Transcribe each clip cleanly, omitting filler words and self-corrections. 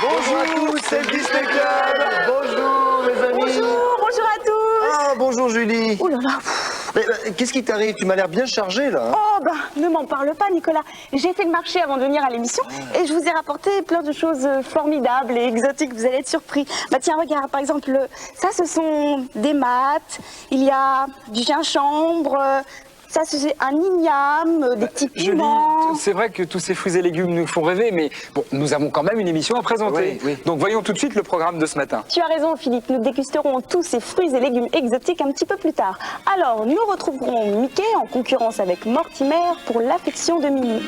Bonjour à tous, c'est le Disney Club. Bonjour mes amis. Bonjour à tous. Ah bonjour Julie. Ouh là là. Qu'est-ce qui t'arrive? Tu m'as l'air bien chargée là. Oh bah, ne m'en parle pas Nicolas. J'ai fait le marché avant de venir à l'émission et je vous ai rapporté plein de choses formidables et exotiques, vous allez être surpris. Bah tiens, regarde, par exemple, ça ce sont des maths, il y a du gingembre, ça c'est un igname, des petits piments. Julie, c'est vrai que tous ces fruits et légumes nous font rêver, mais bon, nous avons quand même une émission à présenter. Oui. Donc voyons tout de suite le programme de ce matin. Tu as raison Philippe, nous dégusterons tous ces fruits et légumes exotiques un petit peu plus tard. Alors, nous retrouverons Mickey en concurrence avec Mortimer pour l'affection de Minnie.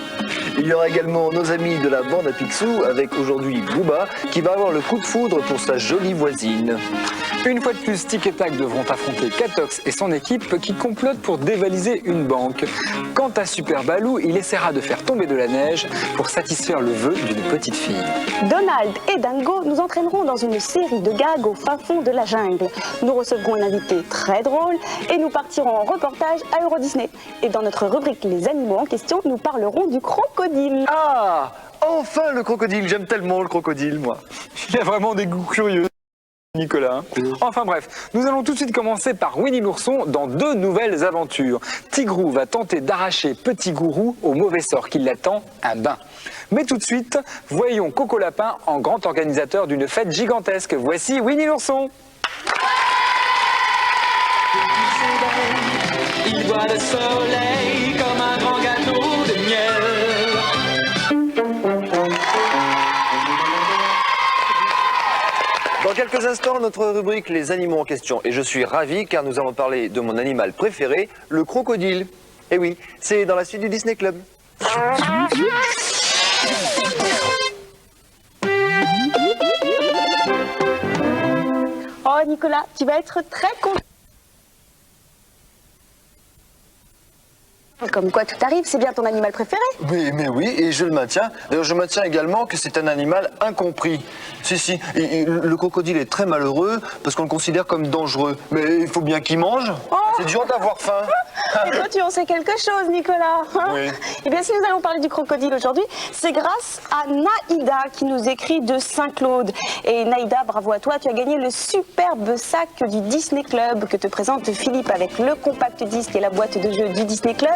Il y aura également nos amis de la bande à Picsou avec aujourd'hui Booba qui va avoir le coup de foudre pour sa jolie voisine. Une fois de plus, Tic et Tac devront affronter Catox et son équipe qui complotent pour dévaliser une banque. Quant à Super Balou, il essaiera de faire tomber de la neige pour satisfaire le vœu d'une petite fille. Donald et Dingo nous entraîneront dans une série de gags au fin fond de la jungle. Nous recevrons un invité très drôle et nous partirons en reportage à Euro Disney. Et dans notre rubrique Les animaux en question, nous parlerons du crocodile. Ah, enfin le crocodile, j'aime tellement le crocodile moi. Il a vraiment des goûts curieux, Nicolas. Enfin bref, nous allons tout de suite commencer par Winnie l'ourson dans 2 nouvelles aventures. Tigrou va tenter d'arracher Petit Gourou au mauvais sort qui l'attend, un bain. Mais tout de suite, voyons Coco Lapin en grand organisateur d'une fête gigantesque. Voici Winnie l'ourson. Il voit le soleil comme un grand gâteau de miel. Dans quelques instants, notre rubrique Les animaux en question. Et je suis ravi car nous allons parler de mon animal préféré, le crocodile. Et oui, c'est dans la suite du Disney Club. Oh Nicolas, tu vas être très content. Comme quoi tout arrive, c'est bien ton animal préféré. Mais oui, et je le maintiens. D'ailleurs, je maintiens également que c'est un animal incompris. Si, le crocodile est très malheureux parce qu'on le considère comme dangereux. Mais il faut bien qu'il mange. Oh. C'est dur d'avoir faim. Et toi, tu en sais quelque chose, Nicolas, hein? Oui. Eh bien, si nous allons parler du crocodile aujourd'hui, c'est grâce à Naïda qui nous écrit de Saint-Claude. Et Naïda, bravo à toi, tu as gagné le superbe sac du Disney Club que te présente Philippe avec le compact disque et la boîte de jeux du Disney Club,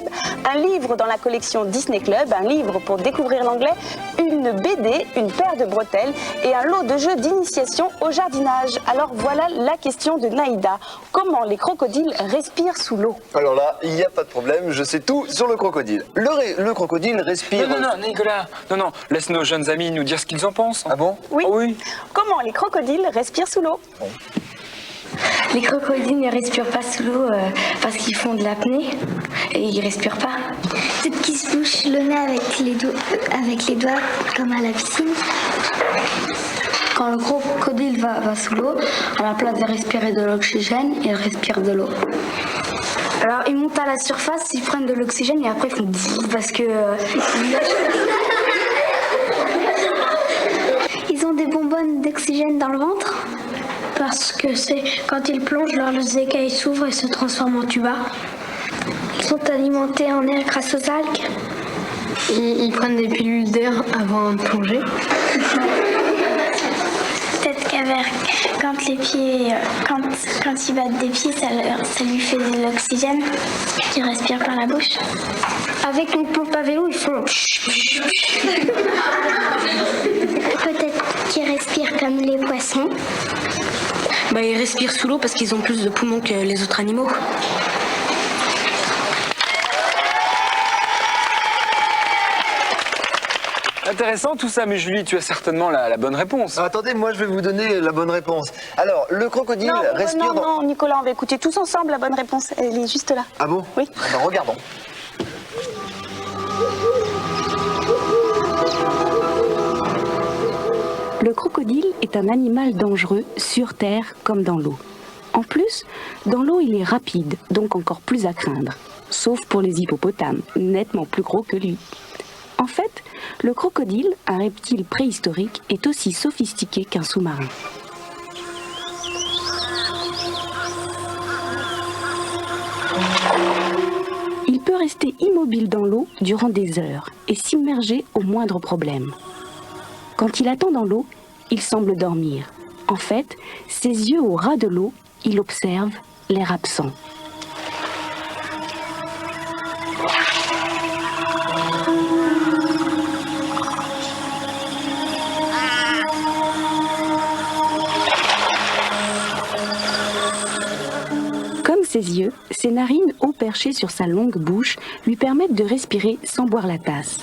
un livre dans la collection Disney Club, un livre pour découvrir l'anglais, une BD, une paire de bretelles et un lot de jeux d'initiation au jardinage. Alors voilà la question de Naïda. Comment les crocodiles respirent sous l'eau? Alors là, il n'y a pas de problème, je sais tout sur le crocodile. Le crocodile respire... Non, Nicolas, non, laisse nos jeunes amis nous dire ce qu'ils en pensent. Ah bon? Oui. Oh oui. Comment les crocodiles respirent sous l'eau? Les crocodiles ne respirent pas sous l'eau parce qu'ils font de l'apnée et ils respirent pas. Peut-être qu'ils se bouchent le nez avec les doigts, comme à la piscine. Quand le crocodile va sous l'eau, à la place de respirer de l'oxygène, il respire de l'eau. Alors ils montent à la surface, ils prennent de l'oxygène et après ils font bzzz parce que... Ils ont des bonbonnes d'oxygène dans le ventre. Parce que c'est quand ils plongent, leurs écailles s'ouvrent et se transforment en tuba. Ils sont alimentés en air grâce aux algues. Ils prennent des pilules d'air avant de plonger. Peut-être quand les pieds, quand ils battent des pieds, ça lui fait de l'oxygène qui respire par la bouche. Avec une pompe à vélo, ils font... Peut-être qu'ils respirent comme les poissons. Bah, ils respirent sous l'eau parce qu'ils ont plus de poumons que les autres animaux. Intéressant tout ça, mais Julie, tu as certainement la bonne réponse. Attendez, moi je vais vous donner la bonne réponse. Alors, le crocodile respire dans... non, Nicolas, on va écouter tous ensemble la bonne réponse. Elle est juste là. Ah bon? Oui. Alors, regardons. Le crocodile est un animal dangereux sur terre comme dans l'eau. En plus, dans l'eau, il est rapide, donc encore plus à craindre. Sauf pour les hippopotames, nettement plus gros que lui. En fait, le crocodile, un reptile préhistorique, est aussi sophistiqué qu'un sous-marin. Il peut rester immobile dans l'eau durant des heures et s'immerger au moindre problème. Quand il attend dans l'eau, il semble dormir. En fait, ses yeux au ras de l'eau, il observe l'air absent. Comme ses yeux, ses narines haut perchées sur sa longue bouche lui permettent de respirer sans boire la tasse.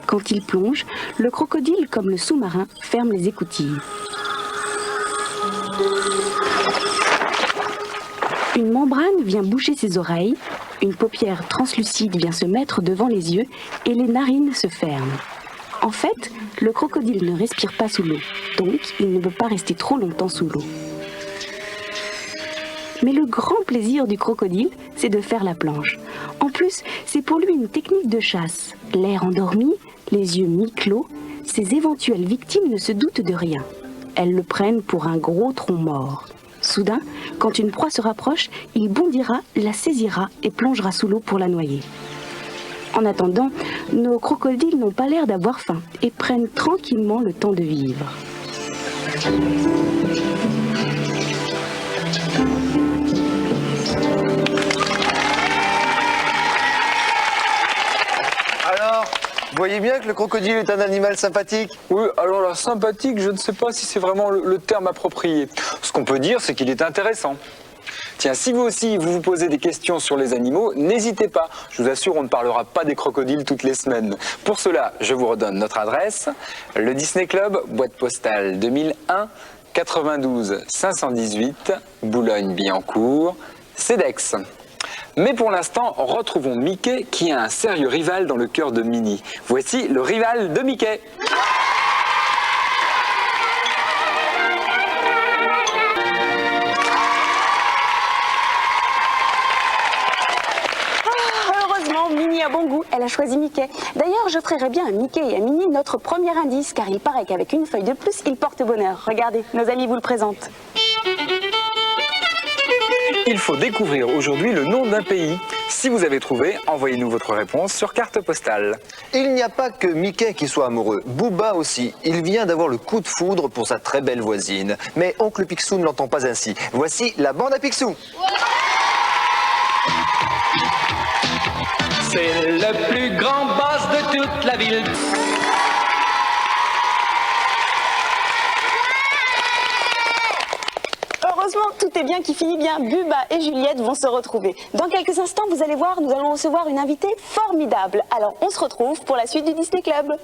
Quand il plonge, le crocodile, comme le sous-marin, ferme les écoutilles. Une membrane vient boucher ses oreilles, une paupière translucide vient se mettre devant les yeux et les narines se ferment. En fait, le crocodile ne respire pas sous l'eau, donc il ne peut pas rester trop longtemps sous l'eau. Mais le grand plaisir du crocodile, c'est de faire la planche. En plus, c'est pour lui une technique de chasse. L'air endormi, les yeux mi-clos, ses éventuelles victimes ne se doutent de rien. Elles le prennent pour un gros tronc mort. Soudain, quand une proie se rapproche, il bondira, la saisira et plongera sous l'eau pour la noyer. En attendant, nos crocodiles n'ont pas l'air d'avoir faim et prennent tranquillement le temps de vivre. Alors, vous voyez bien que le crocodile est un animal sympathique? Oui, alors là, sympathique, je ne sais pas si c'est vraiment le terme approprié. Ce qu'on peut dire, c'est qu'il est intéressant. Tiens, si vous aussi, vous posez des questions sur les animaux, n'hésitez pas. Je vous assure, on ne parlera pas des crocodiles toutes les semaines. Pour cela, je vous redonne notre adresse. Le Disney Club, boîte postale 2001, 92 518, Boulogne-Billancourt, CEDEX. Mais pour l'instant, retrouvons Mickey qui a un sérieux rival dans le cœur de Minnie. Voici le rival de Mickey. Heureusement, Minnie a bon goût, elle a choisi Mickey. D'ailleurs, j'offrirais bien à Mickey et à Minnie notre premier indice, car il paraît qu'avec une feuille de plus, ils portent bonheur. Regardez, nos amis vous le présentent. Il faut découvrir aujourd'hui le nom d'un pays. Si vous avez trouvé, envoyez-nous votre réponse sur carte postale. Il n'y a pas que Mickey qui soit amoureux, Booba aussi. Il vient d'avoir le coup de foudre pour sa très belle voisine. Mais Oncle Picsou ne l'entend pas ainsi. Voici la bande à Picsou. C'est le plus grand boss de toute la ville. Heureusement, tout est bien qui finit bien. Bubba et Juliette vont se retrouver. Dans quelques instants, vous allez voir, nous allons recevoir une invitée formidable. Alors, on se retrouve pour la suite du Disney Club.